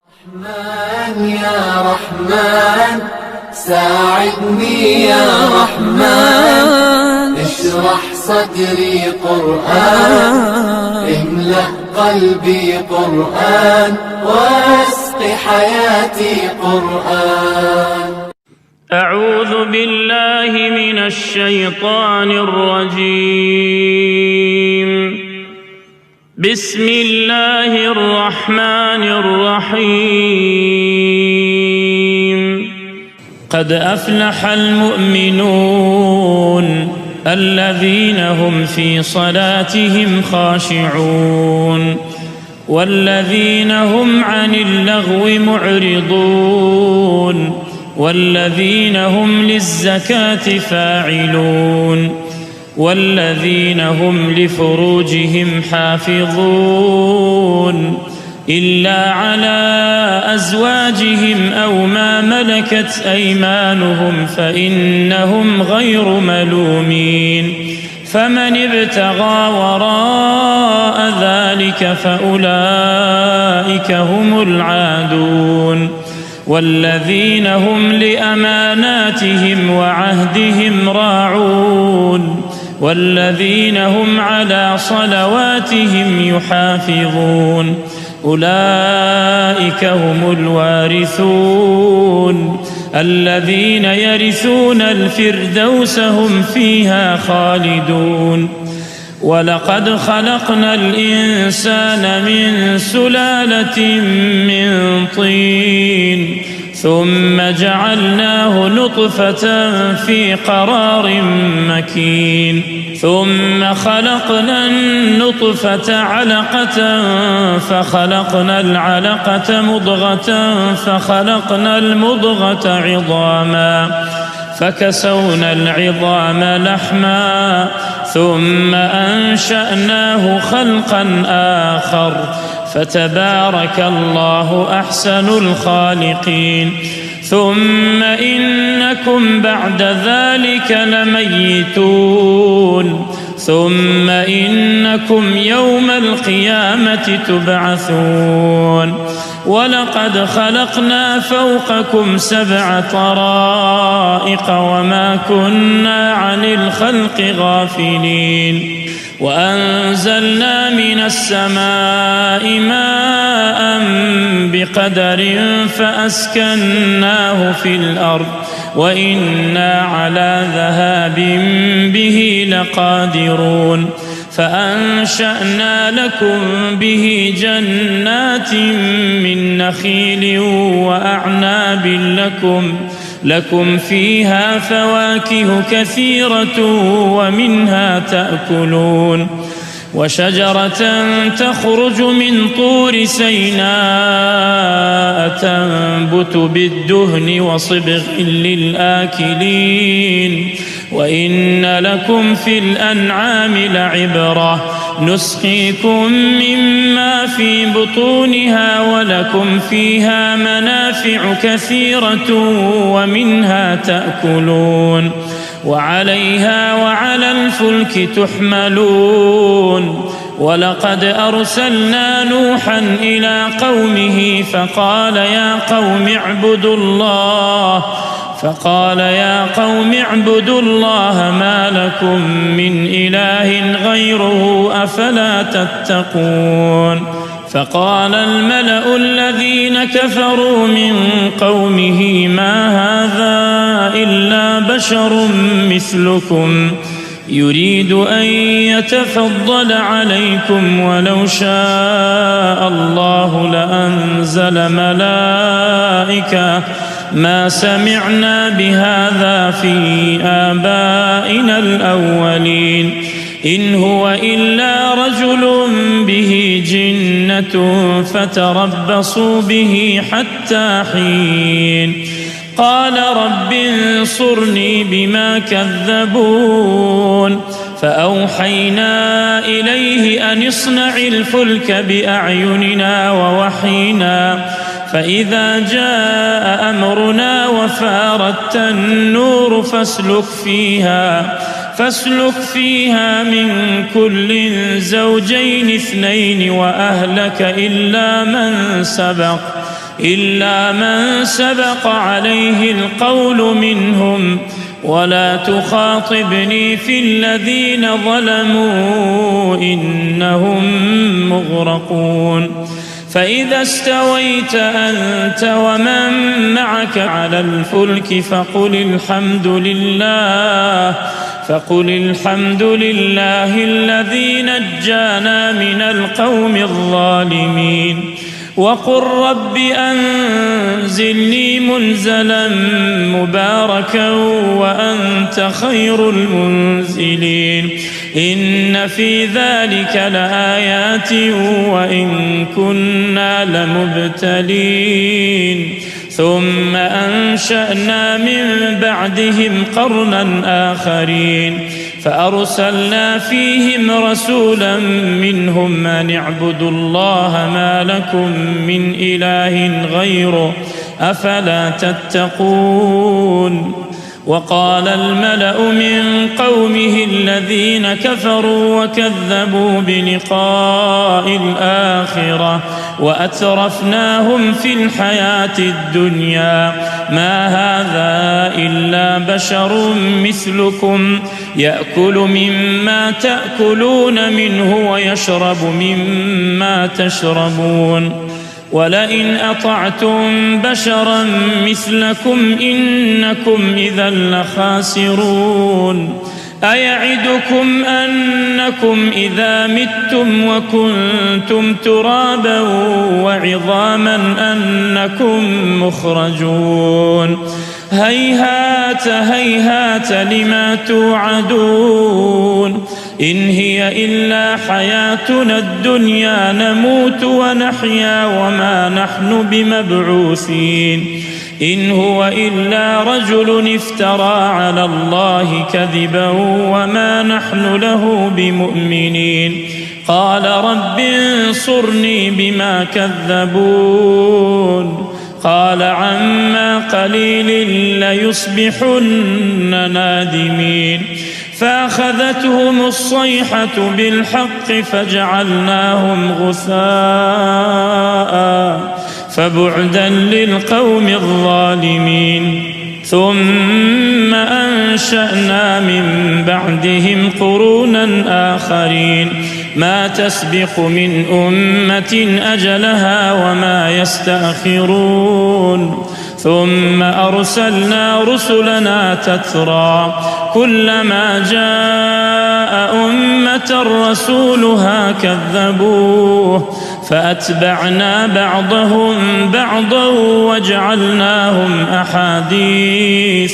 رحمن يا رحمن ساعدني يا رحمن، اشرح صدري قرآن، املأ قلبي قرآن، واسق حياتي قرآن. أعوذ بالله من الشيطان الرجيم. بسم الله الرحمن الرحيم. قد أفلح المؤمنون الذين هم في صلاتهم خاشعون والذين هم عن اللغو معرضون والذين هم للزكاة فاعلون والذين هم لفروجهم حافظون إلا على أزواجهم أو ما ملكت أيمانهم فإنهم غير ملومين، فمن ابتغى وراء ذلك فأولئك هم العادون. والذين هم لأماناتهم وعهدهم راعون والذين هم على صلواتهم يحافظون، أولئك هم الوارثون الذين يرثون الفردوس هم فيها خالدون. ولقد خلقنا الإنسان من سلالة من طين ثم جعلناه نطفة في قرار مكين، ثم خلقنا النطفة علقة فخلقنا العلقة مضغة فخلقنا المضغة عظاما فكسونا العظام لحما ثم أنشأناه خلقا آخر فتبارك الله أحسن الخالقين. ثم إنكم بعد ذلك لميتون ثم إنكم يوم القيامة تبعثون. ولقد خلقنا فوقكم 7 طرائق وما كنا عن الخلق غافلين، وأنزلنا من السماء ماء بقدر فأسكناه في الأرض وإنا على ذهاب به لقادرون. فأنشأنا لكم به جنات من نخيل وأعناب لكم فيها فواكه كثيرة ومنها تأكلون، وشجرة تخرج من طور سيناء تنبت بالدهن وصبغ للآكلين. وإن لكم في الأنعام لعبرة نسقيكم مما في بطونها ولكم فيها منافع كثيرة ومنها تأكلون وعليها وعلى الفلك تحملون. ولقد أرسلنا نوحا إلى قومه فقال يا قوم اعبدوا الله ما لكم من إله غيره أفلا تتقون. فقال الملأ الذين كفروا من قومه ما هذا إلا بشر مثلكم يريد أن يتفضل عليكم ولو شاء الله لأنزل ملائكة ما سمعنا بهذا في آبائنا الأولين إن هو إلا رجل به جنة فتربصوا به حتى حين. قال رب انصرني بما كذبون. فأوحينا إليه أن اصنع الفلك بأعيننا ووحينا فإذا جاء أمرنا وفارت النور فاسلك فيها من كل زوجين 2 وأهلك إلا من سبق إلا من سبق عليه القول منهم ولا تخاطبني في الذين ظلموا إنهم مغرقون فإذا استويت أنت ومن معك على الفلك فقل الحمد لله الذي نجانا من القوم الظالمين وقل رب أنزلني منزلا مباركا وأنت خير المنزلين إن في ذلك لآيات وإن كنا لمبتلين ثم أنشأنا من بعدهم قرنا آخرين فأرسلنا فيهم رسولا منهم أن اعبدوا الله ما لكم من إله غيره أفلا تتقون وقال الملأ من قومه الذين كفروا وكذبوا بلقاء الآخرة وأترفناهم في الحياة الدنيا ما هذا إلا بشر مثلكم يأكل مما تأكلون منه ويشرب مما تشربون ولئن أطعتم بشرا مثلكم إنكم إذا لخاسرون أيعدكم أنكم إذا متم وكنتم ترابا وعظاما أنكم مخرجون هيهات هيهات لما توعدون إن هي إلا حياتنا الدنيا نموت ونحيا وما نحن بمبعوثين إن هو إلا رجل افترى على الله كذبا وما نحن له بمؤمنين قال رب انصرني بما كذبون قال عما قليل ليصبحن نادمين فأخذتهم الصيحة بالحق فجعلناهم غثاء فبعدا للقوم الظالمين ثم أنشأنا من بعدهم قرونا آخرين ما تسبق من أمة أجلها وما يستأخرون ثم أرسلنا رسلنا تترى كلما جاء أمة رسولها كذبوه فأتبعنا بعضهم بعضا وجعلناهم أحاديث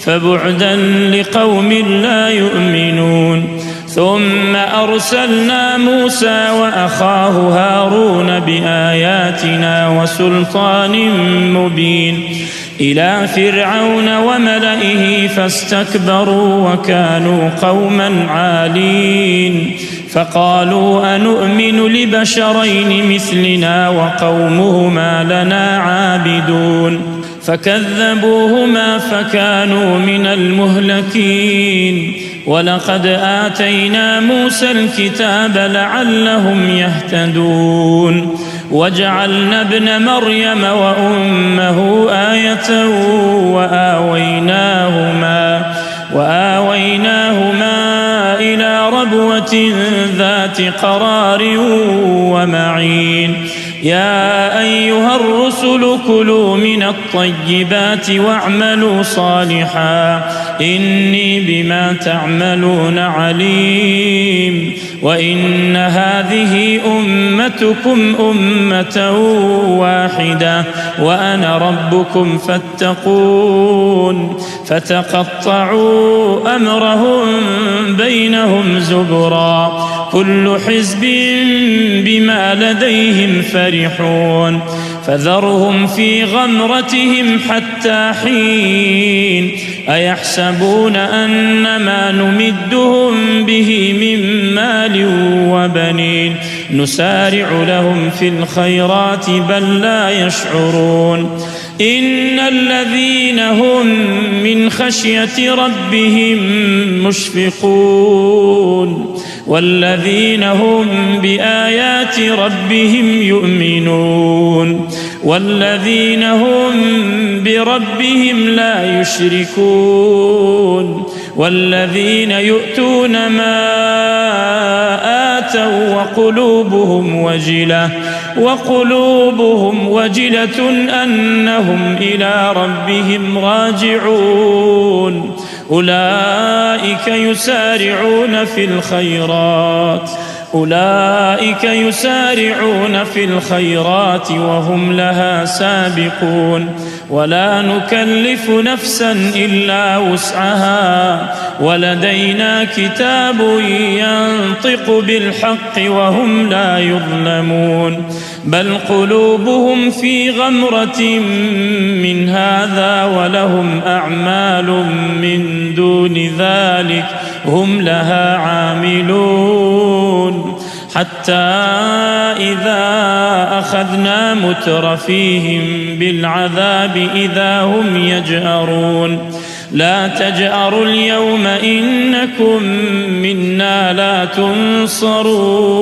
فبعدا لقوم لا يؤمنون ثم أرسلنا موسى وأخاه هارون بآياتنا وسلطان مبين إلى فرعون وملئه فاستكبروا وكانوا قوما عالين فقالوا أنؤمن لبشرين مثلنا وقومهما لنا عابدون فكذبوهما فكانوا من المهلكين ولقد آتينا موسى الكتاب لعلهم يهتدون وجعلنا ابن مريم وأمه آية وآويناهما إلى ربوة ذات قرار ومعين يا أيها الرسل كلوا من الطيبات واعملوا صالحا إني بما تعملون عليم وإن هذه أمتكم أمة واحدة وأنا ربكم فاتقون فتقطعوا أمرهم بينهم زبرا كل حزب بما لديهم فرحون فذرهم في غمرتهم حتى حين أيحسبون أن ما نمدهم به من مال وبنين نسارع لهم في الخيرات بل لا يشعرون إن الذين هم من خشية ربهم مشفقون والذين هم بآيات ربهم يؤمنون والذين هم بربهم لا يشركون والذين يؤتون ما آتوا وقلوبهم وجلة أنهم إلى ربهم راجعون أولئك يسارعون في الخيرات وهم لها سابقون ولا نكلف نفسا إلا وسعها ولدينا كتاب ينطق بالحق وهم لا يظلمون بل قلوبهم في غمرة من هذا ولهم أعمال من دون ذلك هم لها عاملون حتى إذا أخذنا مترفيهم بالعذاب إذا هم يجأرون لا تجأروا اليوم إنكم منا لا تنصرون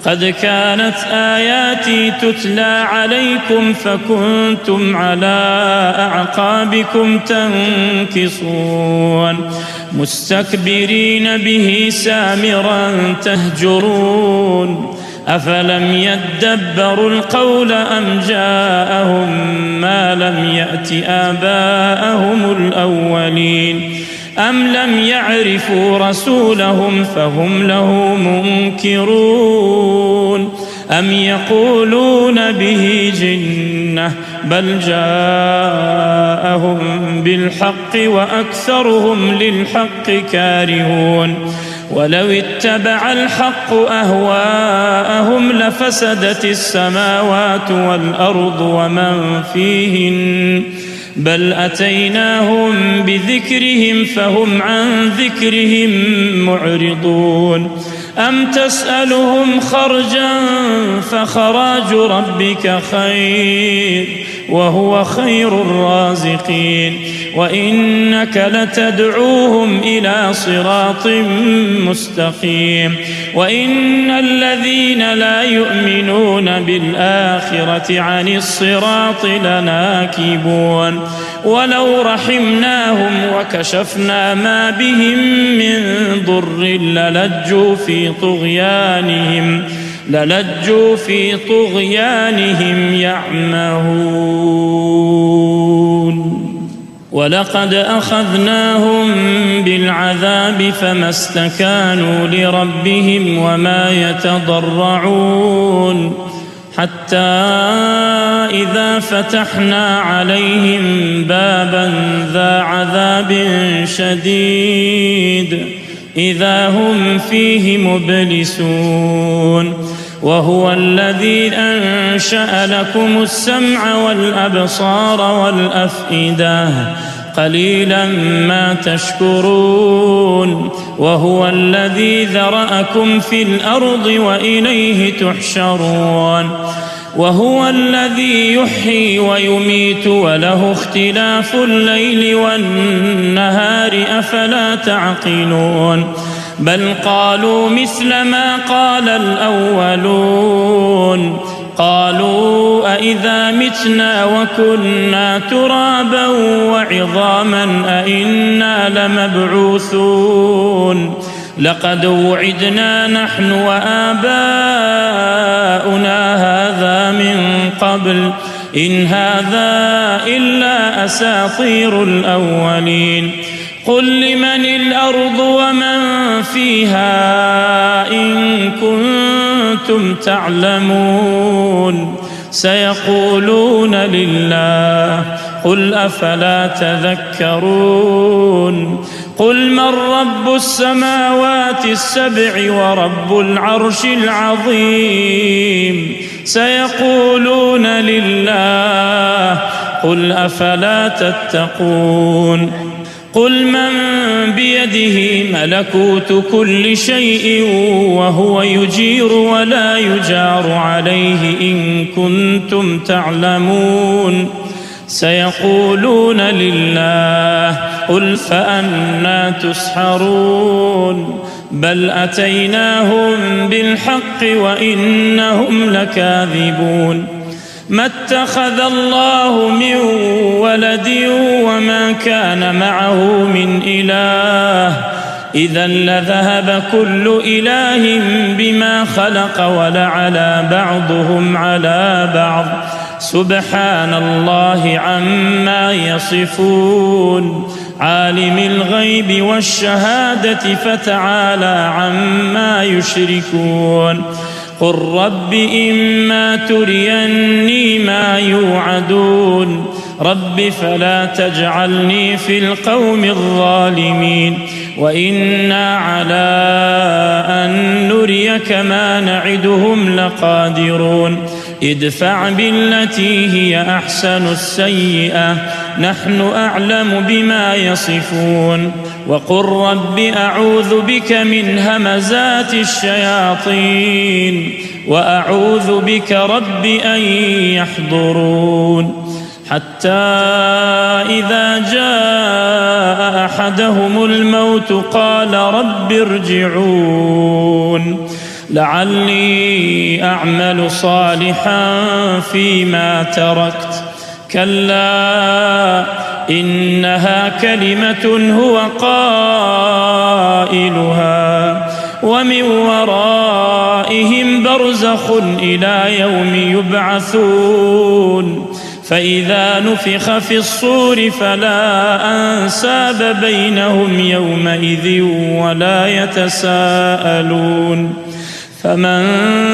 قد كانت آياتي تتلى عليكم فكنتم على أعقابكم تنكصون مستكبرين به سامرا تهجرون أفلم يدبروا القول أم جاءهم ما لم يأت آباءهم الأولين أم لم يعرفوا رسولهم فهم له منكرون أم يقولون به جنة بل جاءهم بالحق وأكثرهم للحق كارهون ولو اتبع الحق أهواءهم لفسدت السماوات والأرض ومن فيهن بل أتيناهم بذكرهم فهم عن ذكرهم معرضون أم تسألهم خرجا فخراج ربك خير وهو خير الرازقين وإنك لتدعوهم إلى صراط مستقيم وإن الذين لا يؤمنون بالآخرة عن الصراط لناكبون ولو رحمناهم وكشفنا ما بهم من ضر للجوا في طغيانهم يعمهون ولقد أخذناهم بالعذاب فما استكانوا لربهم وما يتضرعون حتى إذا فتحنا عليهم بابا ذا عذاب شديد إذا هم فيه مبلسون وهو الذي أنشأ لكم السمع والأبصار والأفئدة قليلا ما تشكرون وهو الذي ذرأكم في الأرض وإليه تحشرون وهو الذي يحيي ويميت وله اختلاف الليل والنهار أفلا تعقلون بل قالوا مثل ما قال الأولون قالوا أئذا متنا وكنا ترابا وعظاما أئنا لمبعوثون لقد وعدنا نحن وآباؤنا هذا من قبل إن هذا إلا أساطير الأولين قل لمن الأرض ومن فيها إن كنتم تعلمون سيقولون لله قل أفلا تذكرون قل من رب السماوات السبع ورب العرش العظيم سيقولون لله قل أفلا تتقون قل من بيده ملكوت كل شيء وهو يجير ولا يجار عليه إن كنتم تعلمون سيقولون لله قل فأنى تسحرون بل أتيناهم بالحق وإنهم لكاذبون ما اتخذ الله من ولد وما كان معه من إله إذا لذهب كل إله بما خلق ولعلى بعضهم على بعض سبحان الله عما يصفون عالم الغيب والشهادة فتعالى عما يشركون قل رب إما تريني ما يوعدون رب فلا تجعلني في القوم الظالمين وإنا على أن نريك ما نعدهم لقادرون ادفع بالتي هي أحسن السيئة نحن أعلم بما يصفون وقل رب أعوذ بك من همزات الشياطين وأعوذ بك رب أن يحضرون حتى إذا جاء أحدهم الموت قال رب ارجعون لعلي أعمل صالحا فيما تركت كلا إنها كلمة هو قائلها ومن ورائهم برزخ إلى يوم يبعثون فإذا نفخ في الصور فلا أنساب بينهم يومئذ ولا يتساءلون فمن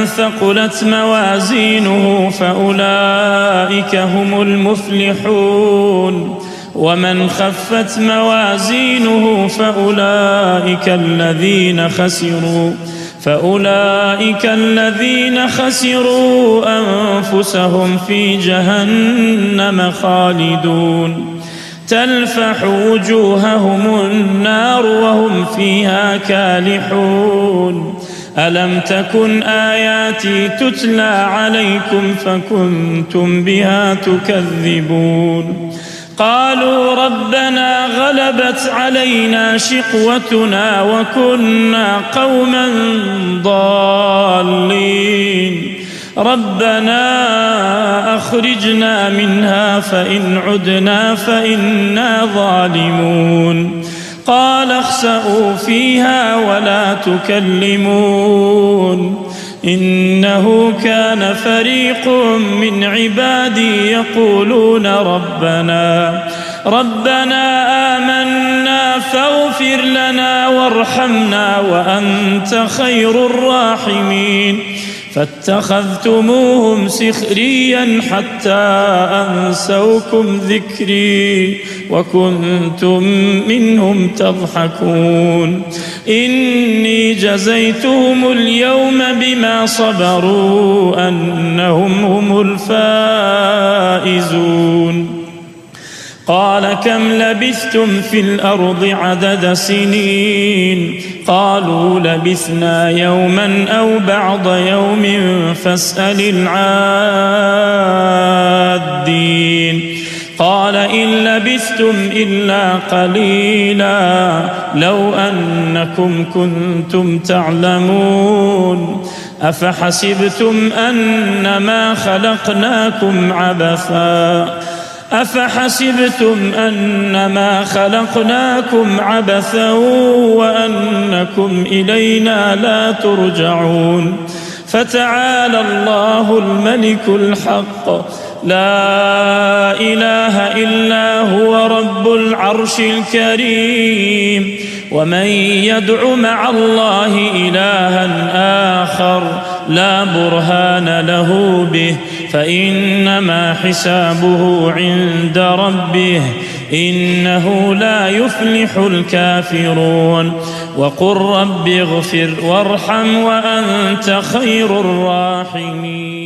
ثقلت موازينه فأولئك هم المفلحون ومن خفت موازينه فأولئك الذين خسروا أنفسهم في جهنم خالدون تلفح وجوههم النار وهم فيها كالحون ألم تكن آياتي تتلى عليكم فكنتم بها تكذبون قالوا ربنا غلبت علينا شقوتنا وكنا قوما ضالين ربنا أخرجنا منها فإن عدنا فإنا ظالمون قال اخسئوا فيها ولا تكلمون إنه كان فريق من عبادي يقولون ربنا آمنا فاغفر لنا وارحمنا وأنت خير الراحمين فاتخذتموهم سخريا حتى أنسوكم ذكري وكنتم منهم تضحكون إني جزيتهم اليوم بما صبروا أنهم هم الفائزون قال كم لبثتم في الأرض عدد سنين قالوا لبثنا يوما أو بعض يوم فاسأل العادين قال إن لبثتم إلا قليلا لو أنكم كنتم تعلمون أفحسبتم أنما خلقناكم عبثا وأنكم إلينا لا ترجعون فتعالى الله الملك الحق لا إله إلا هو رب العرش الكريم ومن يدع مع الله إلها آخر لا برهان له به فإنما حسابه عند ربه إنه لا يفلح الكافرون وقل رب اغفر وارحم وأنت خير الراحمين